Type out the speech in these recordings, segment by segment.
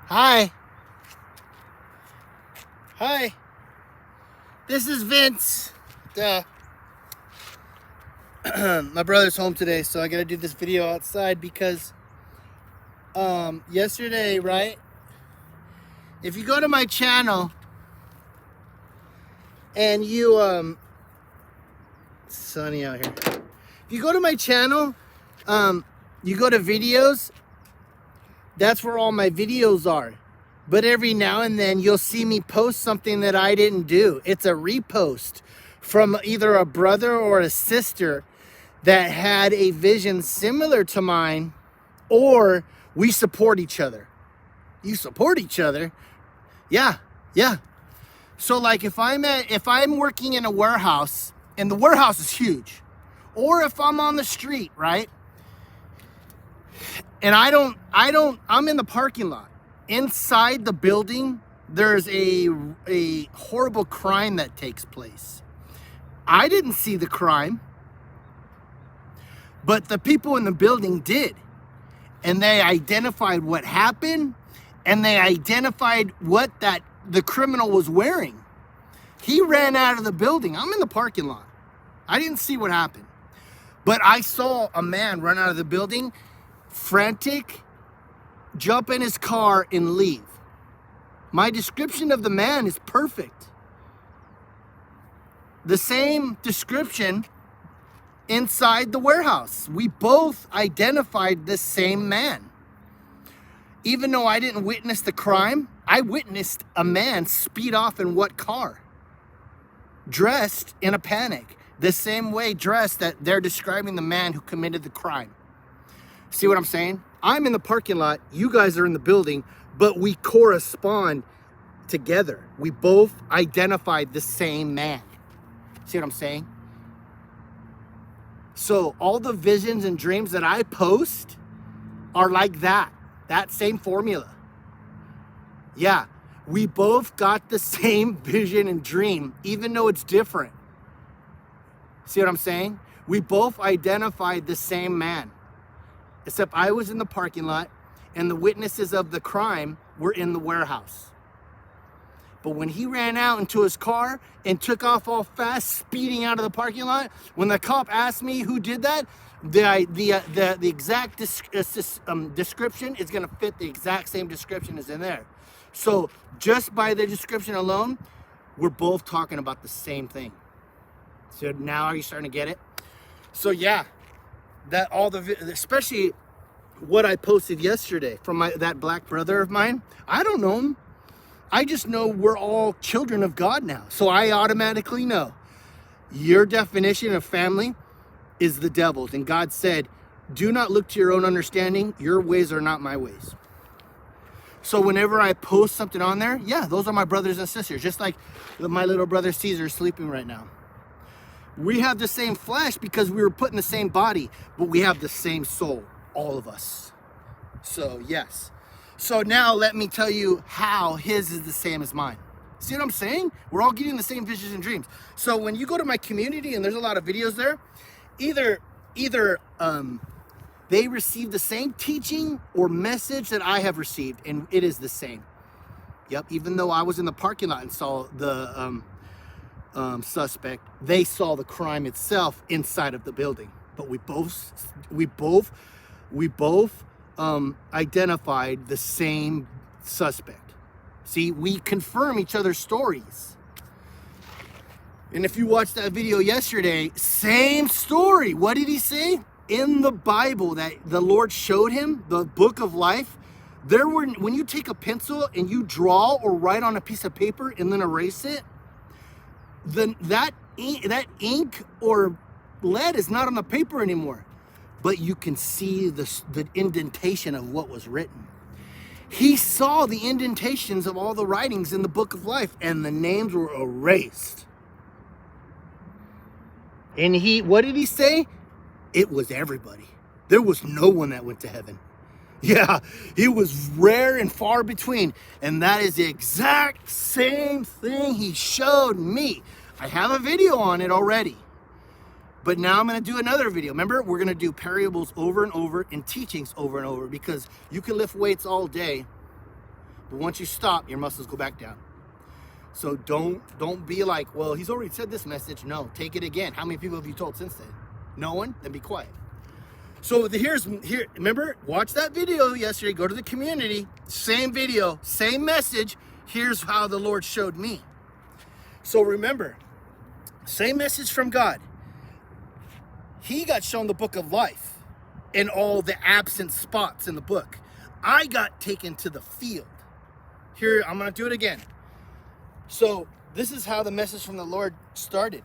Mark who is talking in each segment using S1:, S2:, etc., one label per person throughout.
S1: Hi. Hi. This is Vince. Duh. My brother's home today, so I gotta do this video outside because yesterday, right? If you go to my channel and you sunny out here. If you go to my channel, you go to videos, that's where all my videos are. But every now and then you'll see me post something that I didn't do. It's a repost from either a brother or a sister that had a vision similar to mine, or we support each other. You support each other? Yeah. So like if I'm working in a warehouse and the warehouse is huge, or if I'm on the street, right? And I'm in the parking lot. Inside the building, there's a horrible crime that takes place. I didn't see the crime, but the people in the building did. And they identified what happened, and they identified what the criminal was wearing. He ran out of the building. I'm in the parking lot. I didn't see what happened, but I saw a man run out of the building, frantic, jump in his car and leave. My description of the man is perfect. The same description inside the warehouse. We both identified the same man. Even though I didn't witness the crime, I witnessed a man speed off in what car? Dressed in a panic. The same way dressed that they're describing the man who committed the crime. See what I'm saying? I'm in the parking lot, you guys are in the building, but we correspond together. We both identified the same man. See what I'm saying? So all the visions and dreams that I post are like that same formula. Yeah, we both got the same vision and dream, even though it's different. See what I'm saying? We both identified the same man. Except I was in the parking lot and the witnesses of the crime were in the warehouse. But when he ran out into his car and took off all fast, speeding out of the parking lot, when the cop asked me who did that, the exact description is gonna fit the exact same description as in there. So just by the description alone, we're both talking about the same thing. So now are you starting to get it? So yeah. That all especially what I posted yesterday from that black brother of mine, I don't know him. I just know we're all children of God now. So I automatically know your definition of family is the devil's. And God said, do not look to your own understanding. Your ways are not my ways. So whenever I post something on there, yeah, those are my brothers and sisters. Just like my little brother Caesar is sleeping right now. We have the same flesh because we were put in the same body, but we have the same soul, all of us. So yes. So now let me tell you how his is the same as mine. See what I'm saying? We're all getting the same visions and dreams. So when you go to my community and there's a lot of videos there, either they receive the same teaching or message that I have received, and it is the same. Yep, even though I was in the parking lot and saw the suspect, they saw the crime itself inside of the building, but we both identified the same suspect. See, we confirm each other's stories. And if you watched that video yesterday, same story. What did he say? In the Bible that the Lord showed him, the book of life, when you take a pencil and you draw or write on a piece of paper and then erase it, then that ink or lead is not on the paper anymore, but you can see the indentation of what was written. He saw the indentations of all the writings in the book of life, and the names were erased. And what did he say? It was everybody. There was no one that went to heaven. Yeah, it was rare and far between. And that is the exact same thing he showed me. I have a video on it already. But now I'm going to do another video. Remember, we're going to do parables over and over and teachings over and over, because you can lift weights all day, But once you stop, your muscles go back down. So don't be like, well, he's already said this message. No, take it again. How many people have you told since then? No one? Then be quiet. So remember, watch that video yesterday, go to the community, same video, same message. Here's how the Lord showed me. So remember, same message from God. He got shown the book of life and all the absent spots in the book. I got taken to the field. Here, I'm gonna do it again. So this is how the message from the Lord started.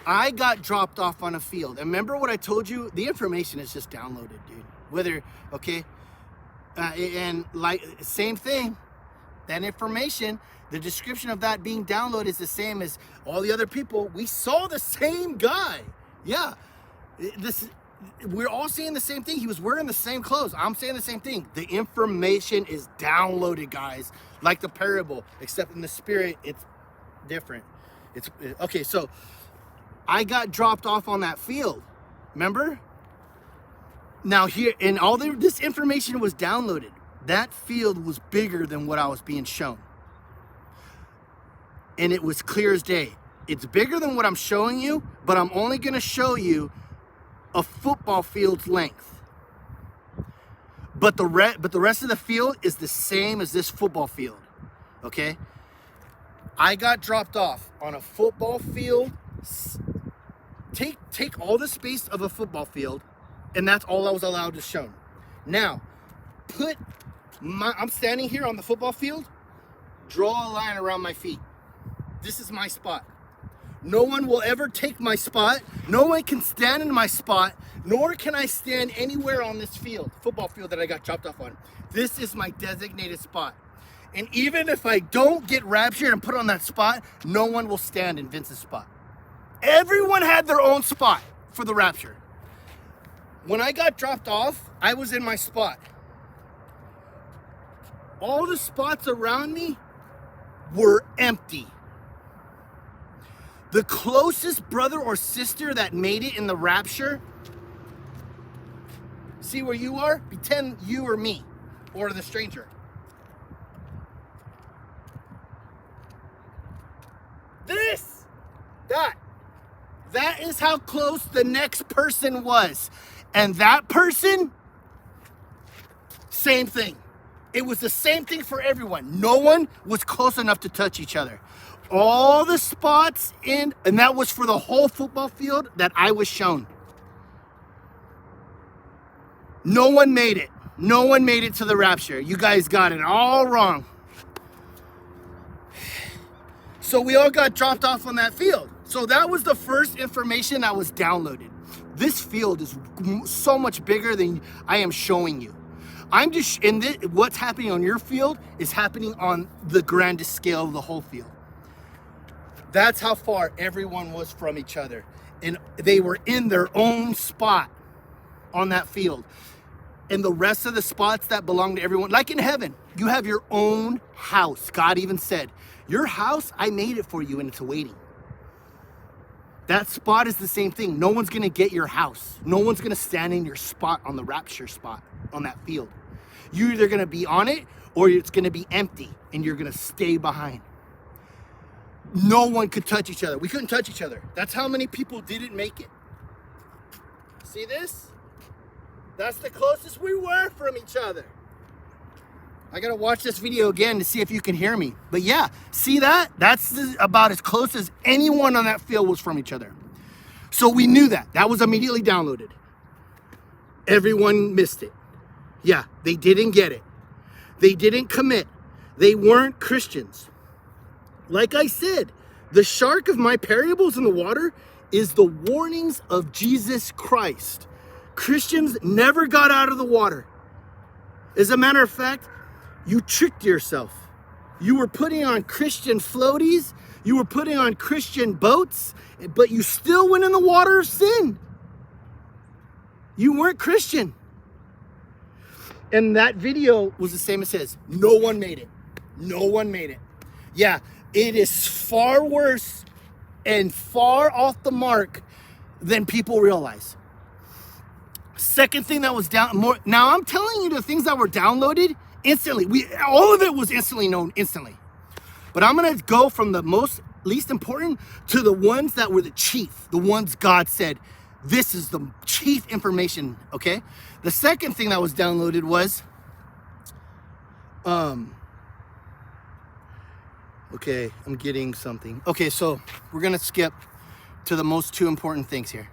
S1: I got dropped off on a field. And remember what I told you? The information is just downloaded, dude. And like, same thing. That information, the description of that being downloaded is the same as all the other people. We saw the same guy. Yeah. We're all saying the same thing. He was wearing the same clothes. I'm saying the same thing. The information is downloaded, guys. Like the parable, except in the spirit, it's different. Okay, so I got dropped off on that field. Remember? Now here, and this information was downloaded. That field was bigger than what I was being shown. And it was clear as day. It's bigger than what I'm showing you, but I'm only gonna show you a football field's length. But the rest of the field is the same as this football field, okay? I got dropped off on a football field. Take all the space of a football field, and that's all I was allowed to show. Now, I'm standing here on the football field, draw a line around my feet. This is my spot. No one will ever take my spot. No one can stand in my spot, nor can I stand anywhere on this football field that I got chopped off on. This is my designated spot. And even if I don't get raptured and put on that spot, no one will stand in Vince's spot. Everyone had their own spot for the rapture. When I got dropped off, I was in my spot. All the spots around me were empty. The closest brother or sister that made it in the rapture, see where you are? Pretend you or me or the stranger. That is how close the next person was. And that person, same thing. It was the same thing for everyone. No one was close enough to touch each other. All the spots and that was for the whole football field that I was shown. No one made it. No one made it to the rapture. You guys got it all wrong. So we all got dropped off on that field. So that was the first information that was downloaded. This field is so much bigger than I am showing you. What's happening on your field is happening on the grandest scale of the whole field. That's how far everyone was from each other. And they were in their own spot on that field. And the rest of the spots that belong to everyone, like in heaven, you have your own house. God even said, your house, I made it for you and it's waiting. That spot is the same thing. No one's gonna get your house. No one's gonna stand in your spot on the rapture spot on that field. You're either gonna be on it or it's gonna be empty and you're gonna stay behind. No one could touch each other. We couldn't touch each other. That's how many people didn't make it. See this? That's the closest we were from each other. I gotta watch this video again to see if you can hear me. But yeah, see that? That's about as close as anyone on that field was from each other. So we knew that. That was immediately downloaded. Everyone missed it. Yeah, they didn't get it. They didn't commit. They weren't Christians. Like I said, the shark of my parables in the water is the warnings of Jesus Christ. Christians never got out of the water. As a matter of fact, you tricked yourself. You were putting on Christian floaties, you were putting on Christian boats, but you still went in the water of sin. You weren't Christian. And that video was the same as his. No one made it. No one made it. Yeah, it is far worse and far off the mark than people realize. Second thing that was now I'm telling you the things that were downloaded Instantly. All of it was instantly known, instantly. But I'm going to go from the least important to the ones that were the chief, the ones God said, this is the chief information, okay? The second thing that was downloaded was, okay, I'm getting something. Okay, so we're going to skip to the most two important things here.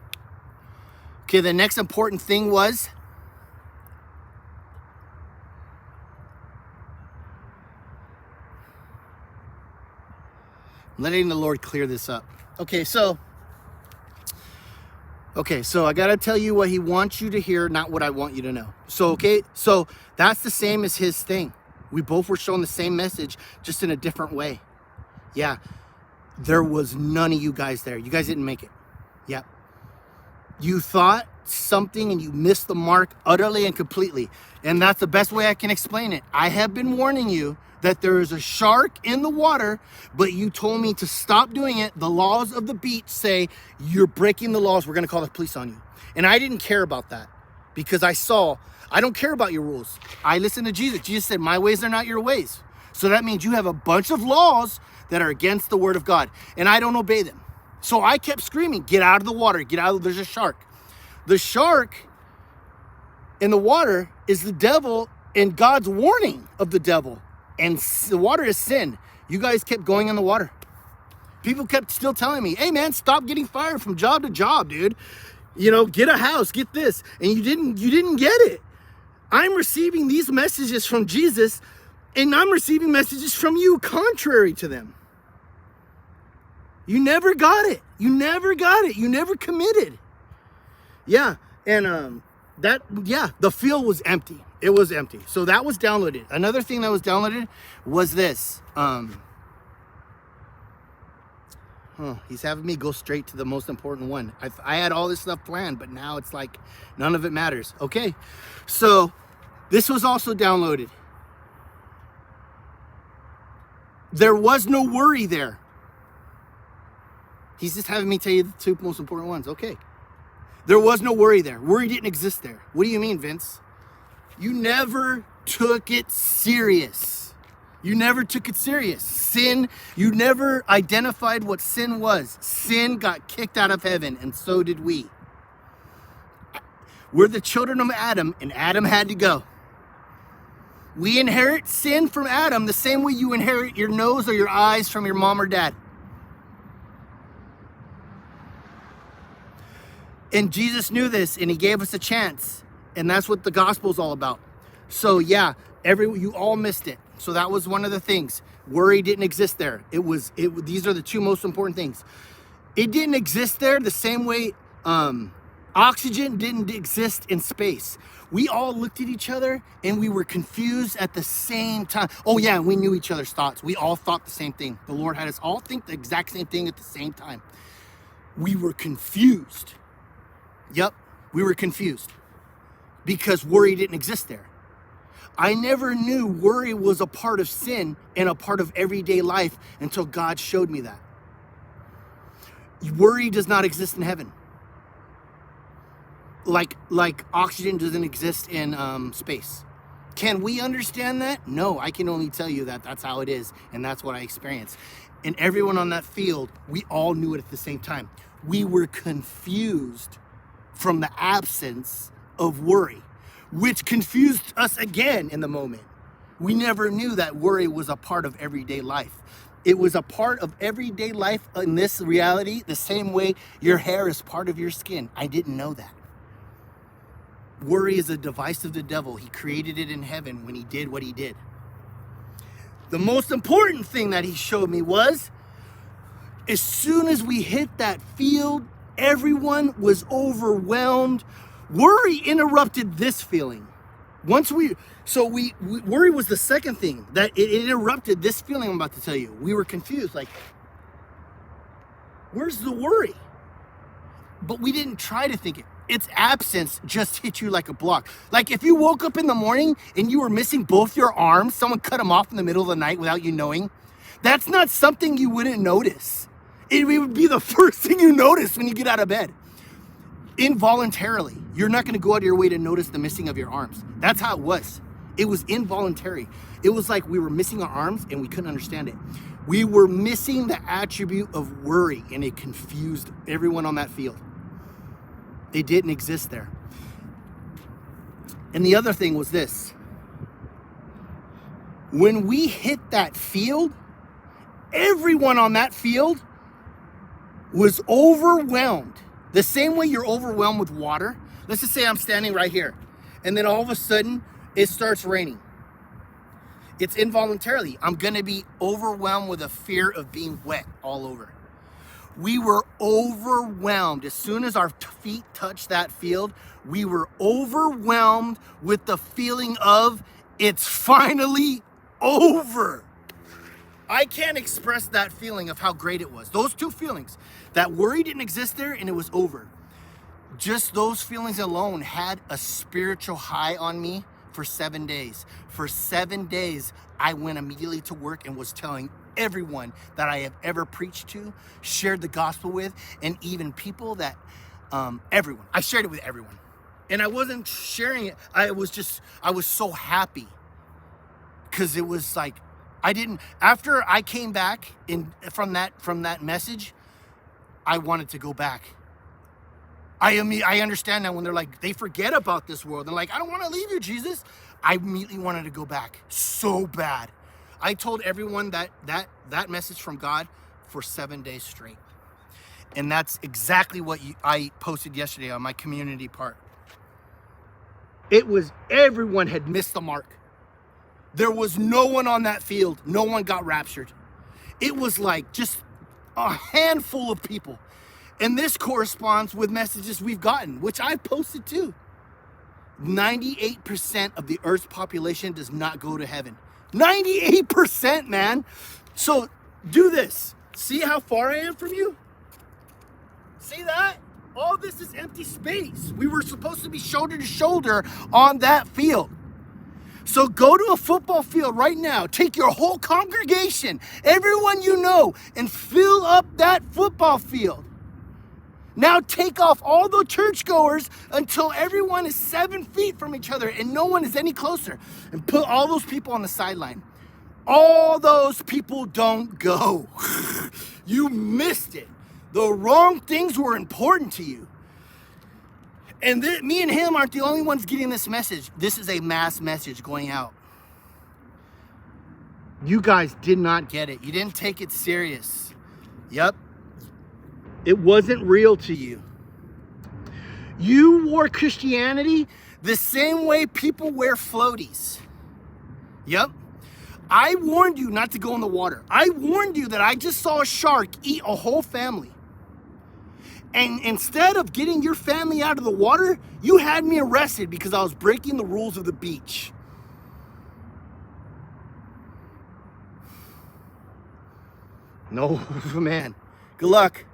S1: Okay, the next important thing was, letting the Lord clear this up. Okay, so I gotta tell you what he wants you to hear, not what I want you to know. So that's the same as his thing. We both were shown the same message, just in a different way. Yeah, there was none of you guys there. You guys didn't make it. Yep. You thought something and you missed the mark utterly and completely. And that's the best way I can explain it. I have been warning you that there is a shark in the water, but you told me to stop doing it. The laws of the beach say you're breaking the laws. We're going to call the police on you. And I didn't care about that because I don't care about your rules. I listen to Jesus. Jesus said, my ways are not your ways. So that means you have a bunch of laws that are against the word of God, and I don't obey them. So I kept screaming, get out of the water, get out of, there's a shark. The shark in the water is the devil and God's warning of the devil. And the water is sin. You guys kept going in the water. People kept still telling me, hey man, stop getting fired from job to job, dude. You know, get a house, get this. And you didn't get it. I'm receiving these messages from Jesus, and I'm receiving messages from you contrary to them. You never got it. You never got it. You never committed. Yeah, and the field was empty. It was empty. So that was downloaded. Another thing that was downloaded was this. He's having me go straight to the most important one. I had all this stuff planned, but now it's like none of it matters. Okay, so this was also downloaded. There was no worry there. He's just having me tell you the two most important ones. Okay. There was no worry there. Worry didn't exist there. What do you mean, Vince? You never took it serious. You never took it serious. Sin, you never identified what sin was. Sin got kicked out of heaven, and so did we. We're the children of Adam, and Adam had to go. We inherit sin from Adam the same way you inherit your nose or your eyes from your mom or dad. And Jesus knew this, and he gave us a chance. And that's what the gospel is all about. So yeah, you all missed it. So that was one of the things. Worry didn't exist there. These are the two most important things. It didn't exist there the same way oxygen didn't exist in space. We all looked at each other and we were confused at the same time. Oh yeah, we knew each other's thoughts. We all thought the same thing. The Lord had us all think the exact same thing at the same time. We were confused. Yep, we were confused because worry didn't exist there. I never knew worry was a part of sin and a part of everyday life until God showed me that. Worry does not exist in heaven. Like oxygen doesn't exist in space. Can we understand that? No, I can only tell you that that's how it is, and that's what I experienced. And everyone on that field, we all knew it at the same time. We were confused from the absence of worry, which confused us again in the moment. We never knew that worry was a part of everyday life. It was a part of everyday life in this reality, the same way your hair is part of your skin. I didn't know that. Worry is a device of the devil. He created it in heaven when he did what he did. The most important thing that he showed me was, as soon as we hit that field, everyone was overwhelmed. Worry interrupted this feeling. Worry was the second thing that it interrupted this feeling I'm about to tell you. We were confused, like, where's the worry? But we didn't try to think it. Its absence just hit you like a block. Like if you woke up in the morning and you were missing both your arms, someone cut them off in the middle of the night without you knowing, that's not something you wouldn't notice. It would be the first thing you notice when you get out of bed. Involuntarily, you're not going to go out of your way to notice the missing of your arms. That's how it was. It was involuntary. It was like we were missing our arms and we couldn't understand it. We were missing the attribute of worry, and it confused everyone on that field. It didn't exist there. And the other thing was this. When we hit that field, everyone on that field was overwhelmed. The same way you're overwhelmed with water. Let's just say I'm standing right here, and then all of a sudden it starts raining. It's involuntarily. I'm gonna be overwhelmed with a fear of being wet all over. We were overwhelmed. As soon as our feet touched that field, we were overwhelmed with the feeling of it's finally over. I can't express that feeling of how great it was. Those two feelings, that worry didn't exist there and it was over. Just those feelings alone had a spiritual high on me for 7 days. For 7 days, I went immediately to work and was telling everyone that I have ever preached to, shared the gospel with, and even people that, everyone. I shared it with everyone. And I wasn't sharing it. I was so happy. Because it was like, after I came back from that message, I wanted to go back. I understand now when they're like, they forget about this world. They're like, I don't want to leave you, Jesus. I immediately wanted to go back so bad. I told everyone that message from God for 7 days straight. And that's exactly what I posted yesterday on my community part. It was, everyone had missed the mark. There was no one on that field. No one got raptured. It was like just a handful of people. And this corresponds with messages we've gotten, which I posted too. 98% of the earth's population does not go to heaven. 98%, man. So do this. See how far I am from you? See that? All this is empty space. We were supposed to be shoulder to shoulder on that field. So go to a football field right now. Take your whole congregation, everyone you know, and fill up that football field. Now take off all the churchgoers until everyone is 7 feet from each other and no one is any closer. And put all those people on the sideline. All those people don't go. You missed it. The wrong things were important to you. And me and him aren't the only ones getting this message. This is a mass message going out. You guys did not get it. You didn't take it serious. Yep. It wasn't real to you. You wore Christianity the same way people wear floaties. Yep. I warned you not to go in the water. I warned you that I just saw a shark eat a whole family. And instead of getting your family out of the water, you had me arrested because I was breaking the rules of the beach. No, man. Good luck.